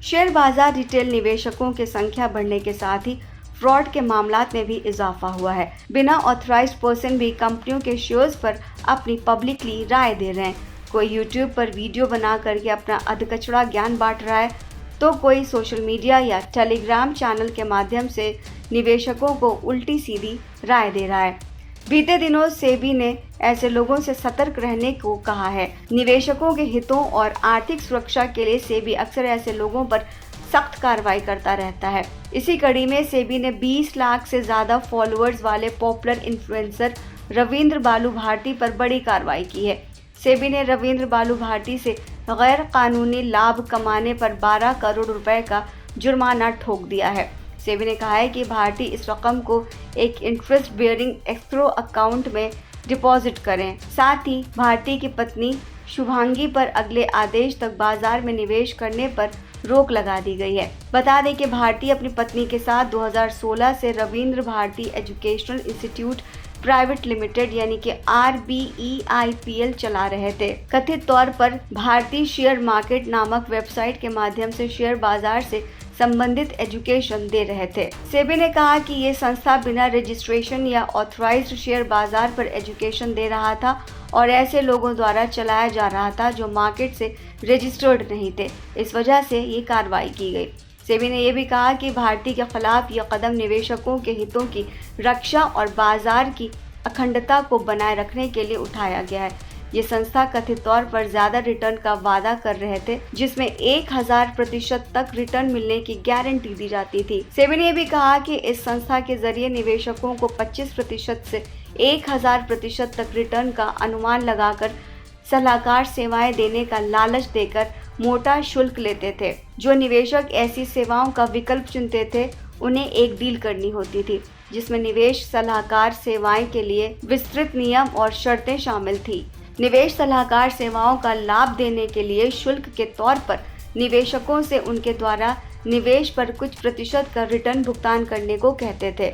Share बाजार retail निवेशकों की संख्या बढ़ने के साथ ही फ्रॉड के मामलात में भी इजाफा हुआ है। बिना ऑथराइज्ड पर्सन भी कंपनियों के शेयर्स पर अपनी पब्लिकली राय दे रहे हैं। कोई यूट्यूब पर वीडियो बना करके अपना अधकचरा ज्ञान बांट रहा है, तो कोई सोशल मीडिया या टेलीग्राम चैनल के माध्यम से निवेशकों को उल्टी सीधी राय दे रहा है। बीते दिनों सेबी ने ऐसे लोगों से सतर्क रहने को कहा है। निवेशकों के हितों और आर्थिक सुरक्षा के लिए सेबी अक्सर ऐसे लोगों पर सख्त कार्रवाई करता रहता है। इसी कड़ी में सेबी ने 20 लाख से ज्यादा फॉलोअर्स वाले पॉपुलर इन्फ्लुएंसर रविंद्र बालू भारती पर बड़ी कार्रवाई की है। सेबी ने रविंद्र बालू भारती से गैर कानूनी लाभ कमाने पर 12 करोड़ रुपए का जुर्माना ठोक दिया है। सेबी ने कहा है कि भारती इस रकम को एक इंटरेस्ट बेयरिंग एस्क्रो अकाउंट में डिपॉजिट करें। साथ ही भारती की पत्नी शुभांगी पर अगले आदेश तक बाजार में निवेश करने पर रोक लगा दी गई है। बता दें कि भारती अपनी पत्नी के साथ 2016 से Ravindra Bharati educational institute private limited यानी कि RBEIPL चला रहे थे। कथित तौर पर भारतीय शेयर मार्केट नामक वेबसाइट के माध्यम से शेयर बाजार से संबंधित एजुकेशन दे रहे थे। सेबी ने कहा कि ये संस्था बिना रजिस्ट्रेशन या ऑथराइज्ड शेयर बाजार पर एजुकेशन दे रहा था और ऐसे लोगों द्वारा चलाया जा रहा था जो मार्केट से रजिस्टर्ड नहीं थे। इस वजह से ये कार्रवाई की गई। सेबी ने यह भी कहा कि भारती के खिलाफ यह कदम निवेशकों के हितों की रक्षा और बाजार की अखंडता को बनाए रखने के लिए उठाया गया है। ये संस्था कथित तौर पर ज्यादा रिटर्न का वादा कर रहे थे, जिसमें 1000% तक रिटर्न मिलने की गारंटी दी जाती थी। सेबी ने भी कहा कि इस संस्था के जरिए निवेशकों को 25% से 1000% तक रिटर्न का अनुमान लगाकर सलाहकार सेवाएं देने का लालच देकर मोटा शुल्क लेते थे। जो निवेशक ऐसी सेवाओं का विकल्प चुनते थे, उन्हें एक डील करनी होती थी जिसमें निवेश सलाहकार सेवाएं के लिए विस्तृत नियम और शर्तें शामिल थी। निवेश सलाहकार सेवाओं का लाभ देने के लिए शुल्क के तौर पर निवेशकों से उनके द्वारा निवेश पर कुछ प्रतिशत का रिटर्न भुगतान करने को कहते थे।